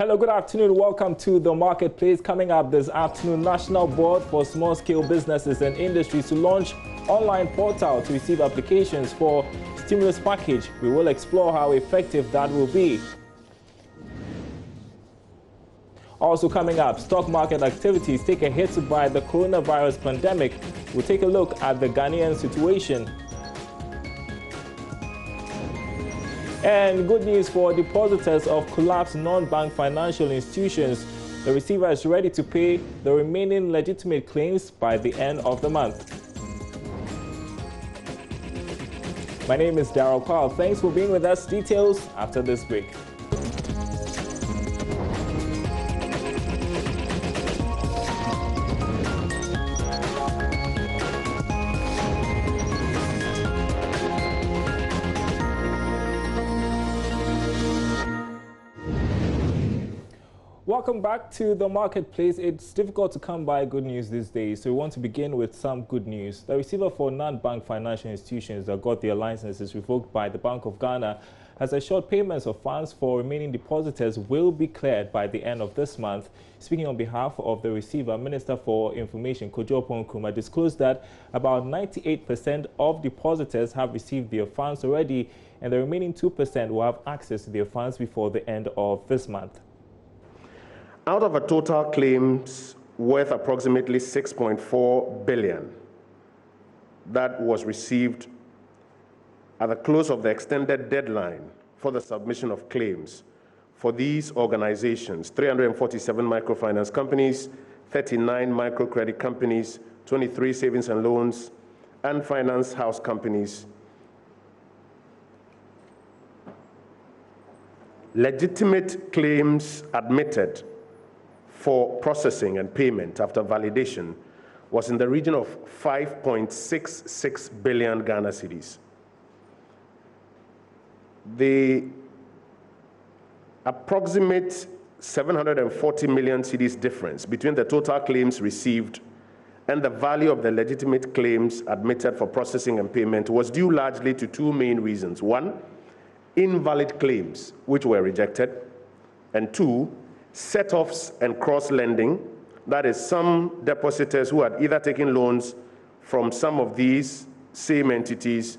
Hello, good afternoon. Welcome to the Marketplace. Coming up this afternoon, National Board for Small-Scale Businesses and Industries to launch online portal to receive applications for stimulus package. We will explore how effective that will be. Also coming up, stock market activities take a hit by the coronavirus pandemic. We'll take a look at the Ghanaian situation. And good news for depositors of collapsed non-bank financial institutions. The receiver is ready to pay the remaining legitimate claims by the end of the month. My name is Darryl Powell. Thanks for being with us. Details after this break. Welcome back to the Marketplace. It's difficult to come by good news these days, so we want to begin with some good news. The receiver for non-bank financial institutions that got their licenses revoked by the Bank of Ghana has assured payments of funds for remaining depositors will be cleared by the end of this month. Speaking on behalf of the receiver, Minister for Information Kojo Nkrumah disclosed that about 98% of depositors have received their funds already, and the remaining 2% will have access to their funds before the end of this month. Out of a total claims worth approximately 6.4 billion that was received at the close of the extended deadline for the submission of claims for these organizations, 347 microfinance companies, 39 microcredit companies, 23 savings and loans, and finance house companies, legitimate claims admitted for processing and payment after validation was in the region of 5.66 billion Ghana cedis. The approximate 740 million cedis difference between the total claims received and the value of the legitimate claims admitted for processing and payment was due largely to two main reasons. One, invalid claims which were rejected, and two, set-offs and cross-lending, that is, some depositors who had either taken loans from some of these same entities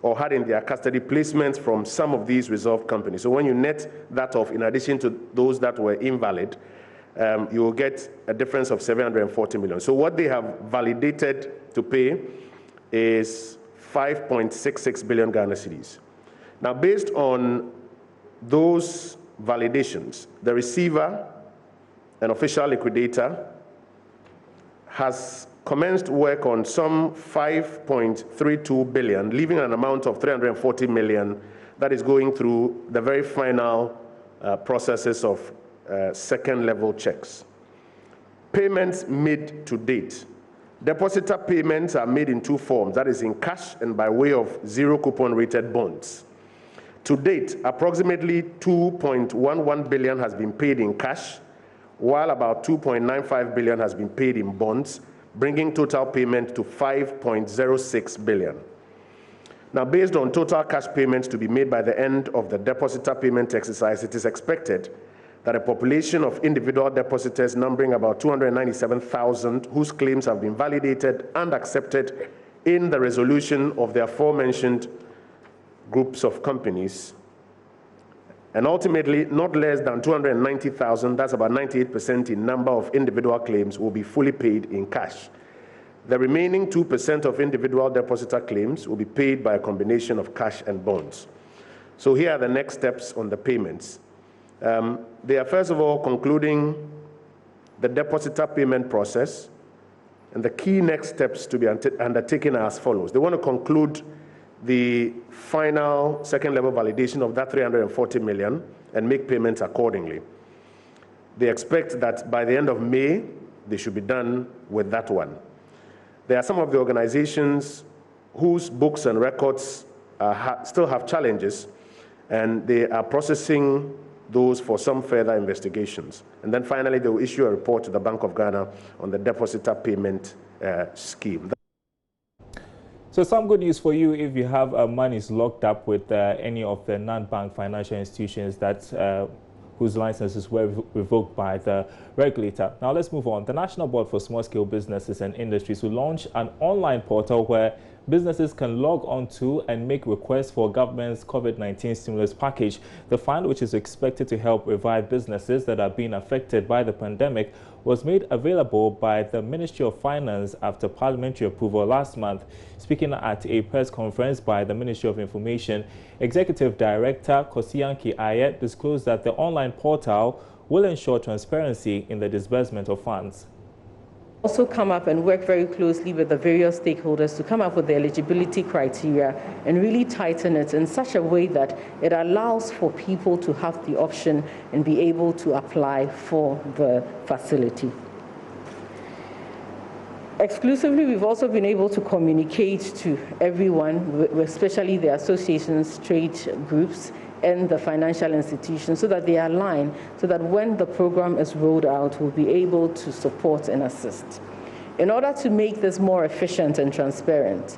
or had in their custody placements from some of these resolved companies. So when you net that off, in addition to those that were invalid, you will get a difference of 740 million. So what they have validated to pay is 5.66 billion Ghana cedis. Now, based on those validations, the receiver, an official liquidator, has commenced work on some 5.32 billion, leaving an amount of 340 million that is going through the very final processes of second-level checks. Payments made to date. Depositor payments are made in two forms, that is in cash and by way of zero-coupon rated bonds. To date, approximately 2.11 billion has been paid in cash, while about 2.95 billion has been paid in bonds, bringing total payment to 5.06 billion. Now, based on total cash payments to be made by the end of the depositor payment exercise, it is expected that a population of individual depositors numbering about 297,000 whose claims have been validated and accepted in the resolution of the aforementioned groups of companies, and ultimately not less than 290,000, that's about 98% in number of individual claims, will be fully paid in cash. The remaining 2% of individual depositor claims will be paid by a combination of cash and bonds. So here are the next steps on the payments. They are first of all concluding the depositor payment process, and the key next steps to be undertaken are as follows. They want to conclude the final second-level validation of that 340 million and make payments accordingly. They expect that by the end of May, they should be done with that one. There are some of the organizations whose books and records still have challenges, and they are processing those for some further investigations. And then finally, they will issue a report to the Bank of Ghana on the depositor payment scheme. So some good news for you if you have monies locked up with any of the non-bank financial institutions that whose licenses were revoked by the regulator. Now let's move on. The National Board for Small-Scale Businesses and Industries will launch an online portal where businesses can log on to and make requests for government's COVID-19 stimulus package. The fund, which is expected to help revive businesses that are being affected by the pandemic, was made available by the Ministry of Finance after parliamentary approval last month. Speaking at a press conference by the Ministry of Information, Executive Director Kosiyanki Ayet disclosed that the online portal will ensure transparency in the disbursement of funds. Also come up and work very closely with the various stakeholders to come up with the eligibility criteria and really tighten it in such a way that it allows for people to have the option and be able to apply for the facility. Exclusively, we've also been able to communicate to everyone, especially the associations, trade groups, and the financial institutions, so that they align, so that when the program is rolled out, we'll be able to support and assist. In order to make this more efficient and transparent,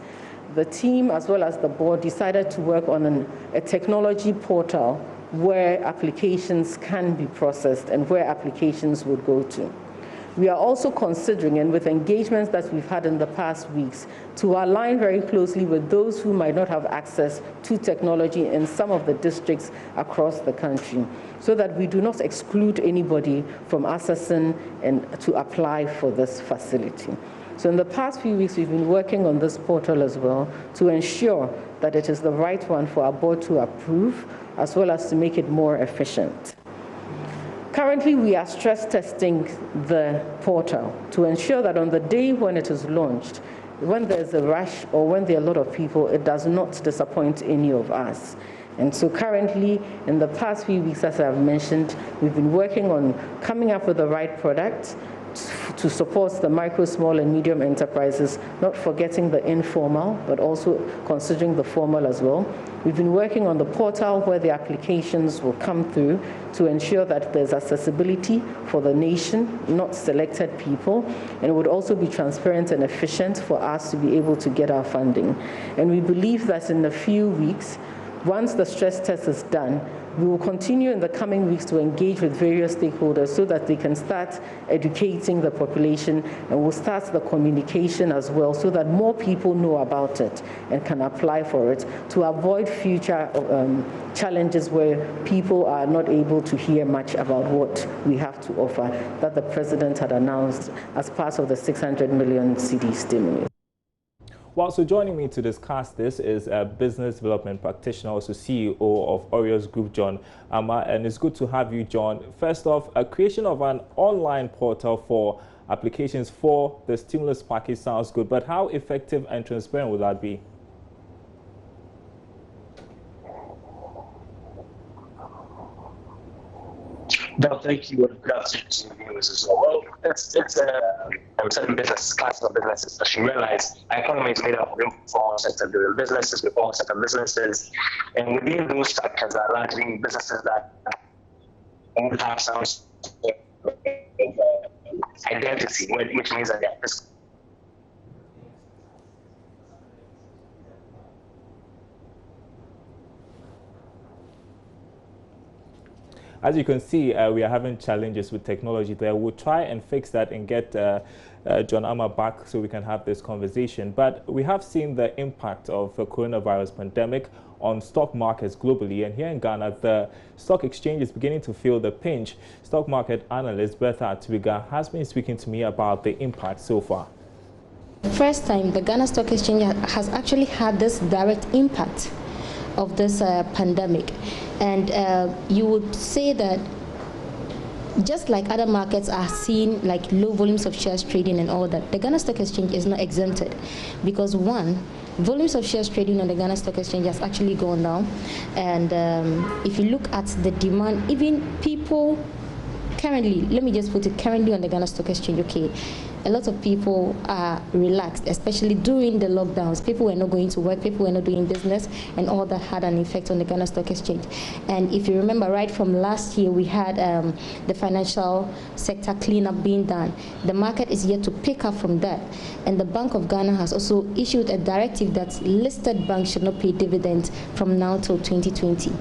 the team as well as the board decided to work on a technology portal where applications can be processed and where applications would go to. We are also considering, and with engagements that we've had in the past weeks, to align very closely with those who might not have access to technology in some of the districts across the country, so that we do not exclude anybody from accessing and to apply for this facility. So in the past few weeks, we've been working on this portal as well to ensure that it is the right one for our board to approve, as well as to make it more efficient. Currently, we are stress testing the portal to ensure that on the day when it is launched, when there's a rush or when there are a lot of people, it does not disappoint any of us. And so currently, in the past few weeks, as I've mentioned, we've been working on coming up with the right product to support the micro, small, and medium enterprises, not forgetting the informal, but also considering the formal as well. We've been working on the portal where the applications will come through to ensure that there's accessibility for the nation, not selected people, and it would also be transparent and efficient for us to be able to get our funding. And we believe that in a few weeks, once the stress test is done, we will continue in the coming weeks to engage with various stakeholders so that they can start educating the population, and we'll start the communication as well so that more people know about it and can apply for it to avoid future challenges where people are not able to hear much about what we have to offer that the President had announced as part of the 600 million cedi stimulus. Well, so joining me to discuss this is a business development practitioner, also CEO of Orios Group, John Ama, and it's good to have you, John. First off, a creation of an online portal for applications for the stimulus package sounds good, but how effective and transparent would that be? No, thank you. Good afternoon to viewers as well. Well, it's certain business, classes of businesses, as you realize, our economy is made up of informal sector businesses, informal sector businesses, and within those sectors are largely businesses that would have some identity, which means that they're As you can see, we are having challenges with technology there. We'll try and fix that and get John Ama back so we can have this conversation. But we have seen the impact of the coronavirus pandemic on stock markets globally. And here in Ghana, the stock exchange is beginning to feel the pinch. Stock market analyst Bertha Atubiga has been speaking to me about the impact so far. First time the Ghana Stock Exchange has actually had this direct impact of this pandemic, and you would say that just like other markets are seeing like low volumes of shares trading and all that, the Ghana Stock Exchange is not exempted, because one, volumes of shares trading on the Ghana Stock Exchange has actually gone down, and if you look at the demand, even people currently, let me just put it currently on the Ghana Stock Exchange, okay, a lot of people are relaxed, especially during the lockdowns. People were not going to work, people were not doing business, and all that had an effect on the Ghana Stock Exchange. And if you remember, right from last year, we had the financial sector cleanup being done. The market is yet to pick up from that. And the Bank of Ghana has also issued a directive that listed banks should not pay dividends from now till 2020.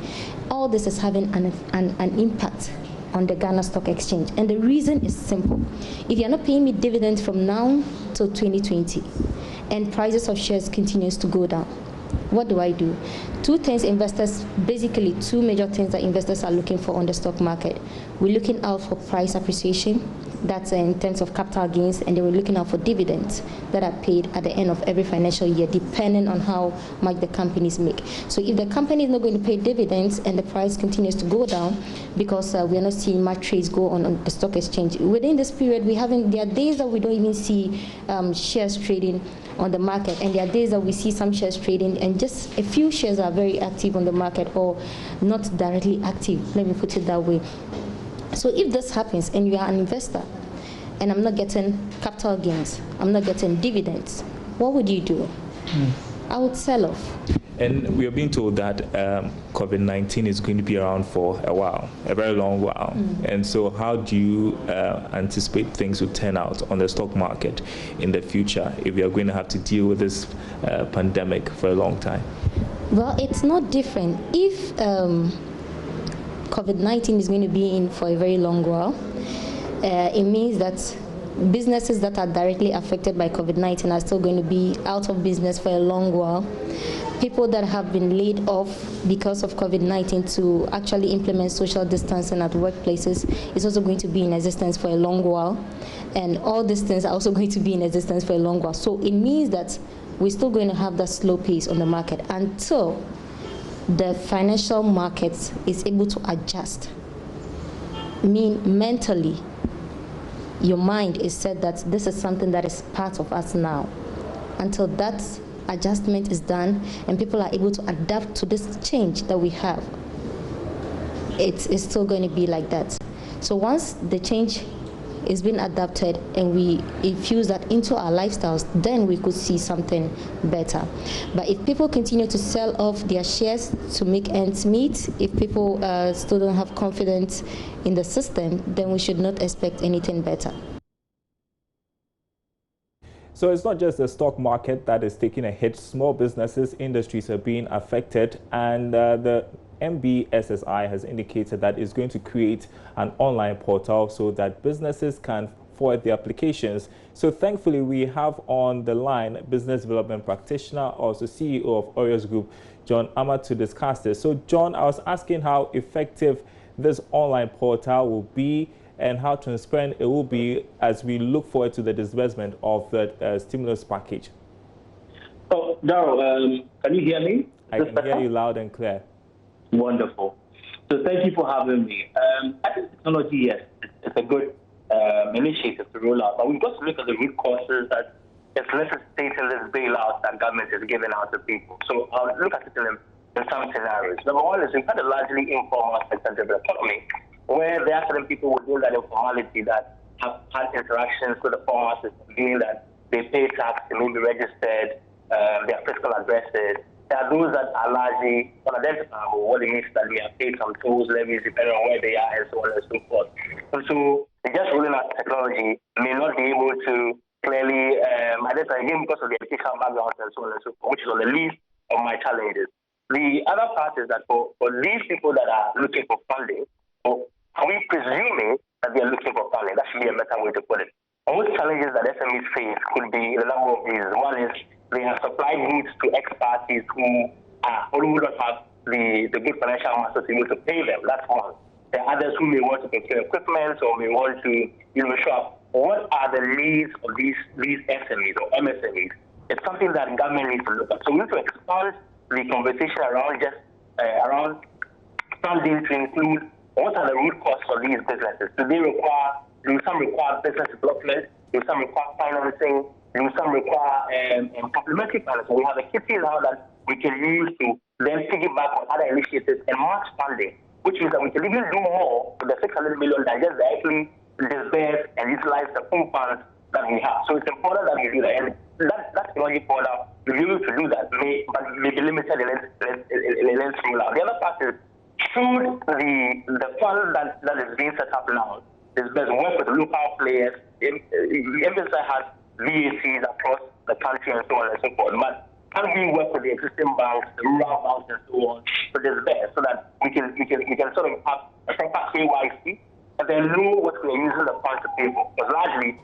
All this is having an impact on the Ghana Stock Exchange. And the reason is simple. If you're not paying me dividends from now till 2020, and prices of shares continues to go down, what do I do? Two things investors, basically two major things that investors are looking for on the stock market. We're looking out for price appreciation, that's in terms of capital gains, and then we're looking out for dividends that are paid at the end of every financial year, depending on how much the companies make. So if the company is not going to pay dividends and the price continues to go down, because we're not seeing much trades go on the stock exchange, within this period, there are days that we don't even see shares trading on the market, and there are days that we see some shares trading, and just a few shares are very active on the market or not directly active, let me put it that way. So if this happens and you are an investor and I'm not getting capital gains, I'm not getting dividends, what would you do? I would sell off. And we are being told that COVID-19 is going to be around for a while, a very long while. And so how do you anticipate things will turn out on the stock market in the future if we are going to have to deal with this pandemic for a long time? Well, it's not different. If COVID-19 is going to be in for a very long while, it means that businesses that are directly affected by COVID-19 are still going to be out of business for a long while. People that have been laid off because of COVID-19 to actually implement social distancing at workplaces is also going to be in existence for a long while. And all these things are also going to be in existence for a long while. So it means that we're still going to have that slow pace on the market until the financial markets is able to adjust. Mentally, your mind is said that this is something that is part of us now. Until that adjustment is done and people are able to adapt to this change that we have, it's still going to be like that. So once the change is being adapted and we infuse that into our lifestyles, then we could see something better. But if people continue to sell off their shares to make ends meet, if people still don't have confidence in the system, then we should not expect anything better. So it's not just the stock market that is taking a hit. Small businesses, industries are being affected, and the MBSSI has indicated that it's going to create an online portal so that businesses can forward their applications. So thankfully, we have on the line business development practitioner, also CEO of Orius Group, John Ahmad, to discuss this. So John, I was asking how effective this online portal will be and how transparent it will be as we look forward to the disbursement of the stimulus package. Oh, Daryl, can you hear me? I can hear you loud and clear. Wonderful. So thank you for having me. I think technology, yes, it's a good initiative to roll out, but we've got to look at the root causes that is necessitating this bailout that government is giving out to people. So I'll look at it in some scenarios. Number one is we've had a largely informal sector of the economy, where there are certain people within that informality that have had interactions with the formal system, meaning that they pay tax, they may be registered, their fiscal addresses. There are those that are largely unidentifiable, what it means that they have paid some tolls, levies, depending on where they are, and so on and so forth. And so just rolling out technology may not be able to clearly identify, again, because of the educational background and so on and so forth, which is on the least of my challenges. The other part is that for these people that are looking for funding, are we presuming that they are looking for funding? That should be a better way to put it. Most challenges that SMEs face could be a number of these. One is they have supplied goods to ex-parties who would not have the good financial muscle to be able to pay them. That's one. There are others who may want to procure equipment or may want to show up. What are the needs of these SMEs or MSMEs? It's something that government needs to look at. So we need to expand the conversation around around funding to include what are the root causes for these businesses. Do some require business development? Do some require financing? Do some require complementary financing? We have a kitty now that we can use to then piggyback on other initiatives and match funding, which means that we can even do more with the 600 million that just directly disperse and utilize the full funds that we have. So it's important that we do that. And that technology portal, to be able to do that, but may be limited in its rollout. The other part is, should the fund that is being set up now is best work with local players. The MSI has VACs across the country and so on and so forth. But can we work with the existing banks, the rural banks and so on, to disperse so that we can sort of have a proper KYC and then know what we are using the funds to pay for. Because largely,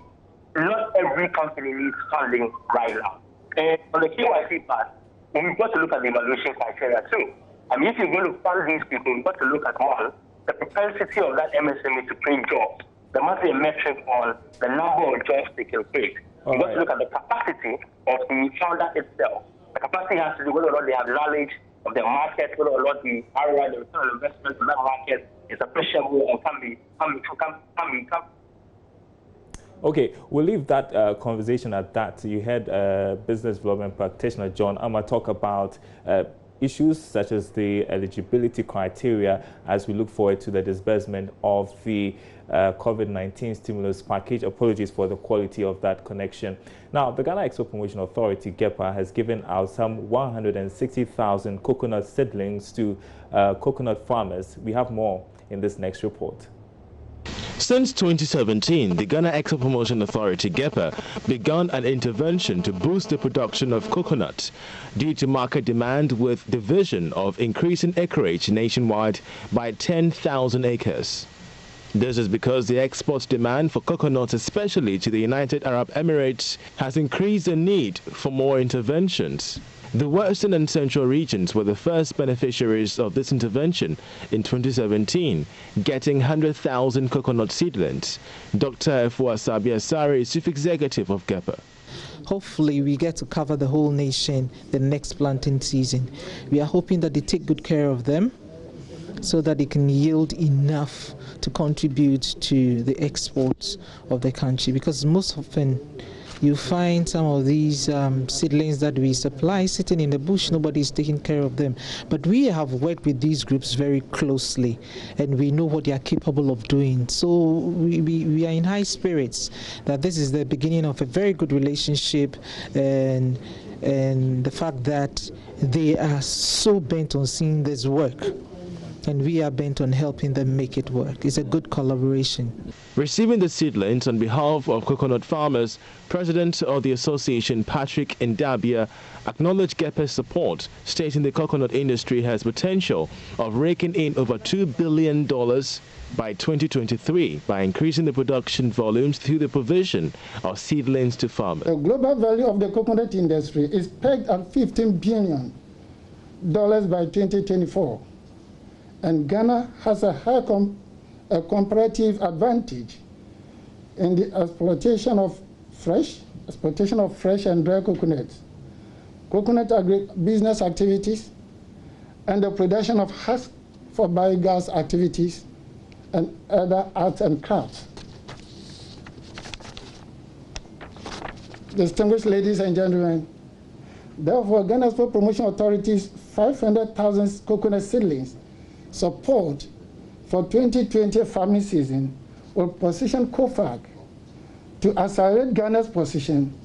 not every company needs funding right now. And on the KYC part, we've got to look at the evaluation criteria too. I mean, if you're going to fund these people, you've got to look at one, the propensity of that MSME to create jobs. There must be a metric on the number of jobs they can create. You've got to look at the capacity of the founder itself. The capacity has to do whether or not they have knowledge of the market, whether or not the ROI, the return on investment in that market is appreciable and can be. Okay, we'll leave that conversation at that. You had business development practitioner John Amma talk about issues such as the eligibility criteria as we look forward to the disbursement of the COVID-19 stimulus package. Apologies for the quality of that connection. Now, the Ghana Export Promotion Authority, GEPA, has given out some 160,000 coconut seedlings to coconut farmers. We have more in this next report. Since 2017, the Ghana Export Promotion Authority, GEPA, began an intervention to boost the production of coconut due to market demand, with the vision of increasing acreage nationwide by 10,000 acres. This is because the export demand for coconuts, especially to the United Arab Emirates, has increased the need for more interventions. The Western and Central regions were the first beneficiaries of this intervention in 2017, getting 100,000 coconut seedlings. Dr. Efuasabi Asare is Chief Executive of GEPA. Hopefully we get to cover the whole nation the next planting season. We are hoping that they take good care of them so that they can yield enough to contribute to the exports of the country, because most often you find some of these seedlings that we supply sitting in the bush, nobody is taking care of them. But we have worked with these groups very closely and we know what they are capable of doing. So we are in high spirits that this is the beginning of a very good relationship, and the fact that they are so bent on seeing this work, and we are bent on helping them make it work. It's a good collaboration. Receiving the seedlings on behalf of coconut farmers, President of the Association, Patrick Ndabia, acknowledged GEPA's support, stating the coconut industry has potential of raking in over $2 billion by 2023 by increasing the production volumes through the provision of seedlings to farmers. The global value of the coconut industry is pegged at $15 billion by 2024. And Ghana has a high comparative advantage in the exploitation of fresh and dry coconuts, coconut business activities, and the production of husk for biogas activities and other arts and crafts. Distinguished ladies and gentlemen, therefore, Ghana Export Promotion Authority's 500,000 coconut seedlings support for 2020 farming season will position COFAC to accelerate Ghana's position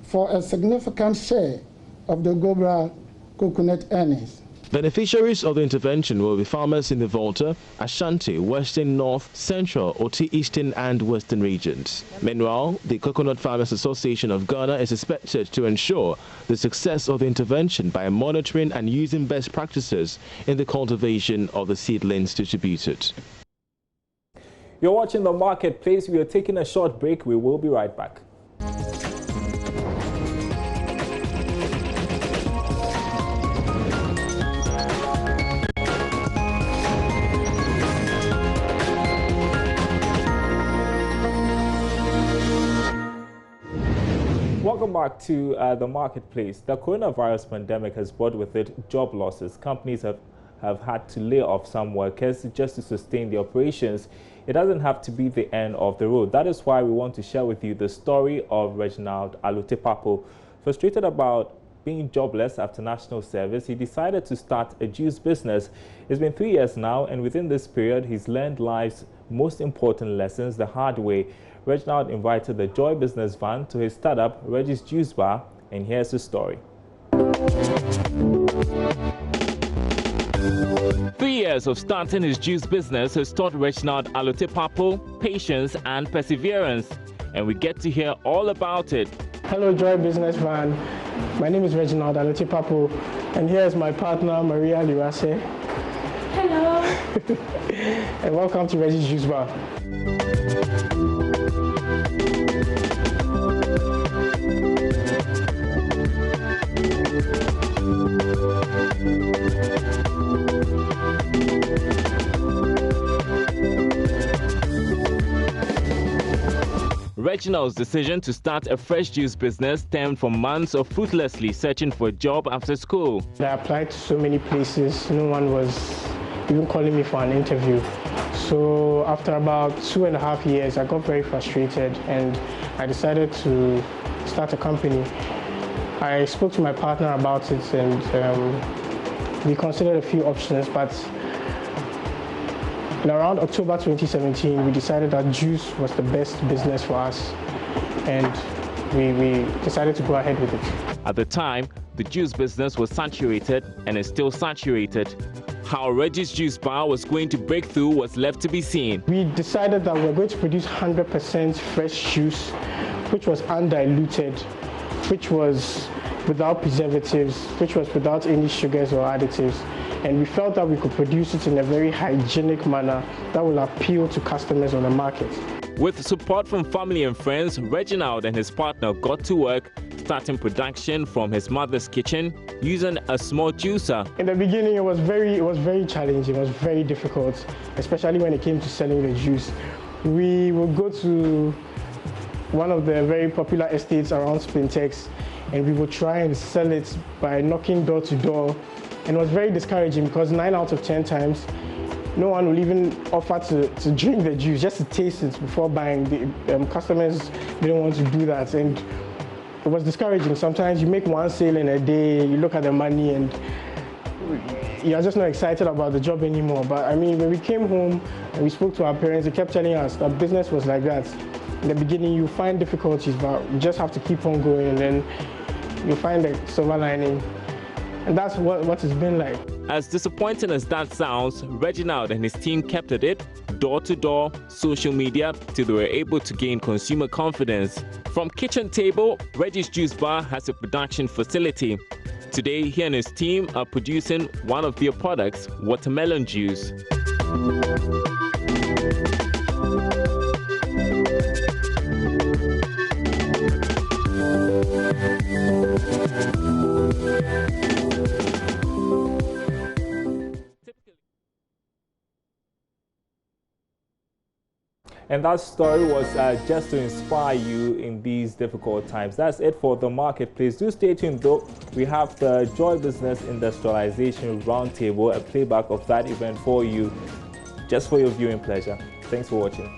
for a significant share of the global coconut earnings. Beneficiaries of the intervention will be farmers in the Volta, Ashanti, Western, North, Central, Oti, Eastern and Western regions. Meanwhile, the Coconut Farmers Association of Ghana is expected to ensure the success of the intervention by monitoring and using best practices in the cultivation of the seedlings distributed. You're watching The Marketplace. We are taking a short break. We will be right back. Welcome back to The Marketplace. The coronavirus pandemic has brought with it job losses. Companies have had to lay off some workers just to sustain the operations. It doesn't have to be the end of the road. That is why we want to share with you the story of Reginald Alutepapo. Frustrated about being jobless after national service, he decided to start a juice business. It's been 3 years now, and within this period, he's learned life's most important lessons the hard way. Reginald invited the Joy business van to his startup, Reggie's Juice Bar, and here's the story. 3 years of starting his juice business has taught Reginald Alutepapo patience and perseverance, and we get to hear all about it. Hello, Joy business van. My name is Reginald Alutepapo, and here is my partner, Maria Liwase. Hello. And welcome to Reggie's Juice Bar. Reginald's decision to start a fresh juice business stemmed from months of fruitlessly searching for a job after school. I applied to so many places, no one was even calling me for an interview. So after about 2.5 years, I got very frustrated and I decided to start a company. I spoke to my partner about it and we considered a few options, but in around October 2017, we decided that juice was the best business for us and we decided to go ahead with it. At the time, the juice business was saturated and is still saturated. How Reggie's Juice Bar was going to break through was left to be seen. We decided that we were going to produce 100% fresh juice, which was undiluted, which was without preservatives, which was without any sugars or additives. And we felt that we could produce it in a very hygienic manner that will appeal to customers on the market. With support from family and friends, Reginald and his partner got to work, starting production from his mother's kitchen using a small juicer. In the beginning, it was very challenging. It was very difficult, especially when it came to selling the juice. We would go to one of the very popular estates around Spintex, and we would try and sell it by knocking door to door. And it was very discouraging because 9 out of 10 times, no one will even offer to drink the juice, just to taste it before buying. The customers didn't want to do that, and it was discouraging. Sometimes you make one sale in a day, you look at the money, and you're just not excited about the job anymore. But I mean, when we came home and we spoke to our parents, they kept telling us that business was like that. In the beginning, you find difficulties, but you just have to keep on going, and then you find the silver lining. And that's what it's been like. As disappointing as that sounds, Reginald and his team kept at it, door to door, social media, till they were able to gain consumer confidence. From kitchen table, Reggie's Juice Bar has a production facility. Today, he and his team are producing one of their products, watermelon juice. And that story was just to inspire you in these difficult times. That's it for The Marketplace. Do stay tuned though. We have the Joy Business Industrialization Roundtable, a playback of that event for you, just for your viewing pleasure. Thanks for watching.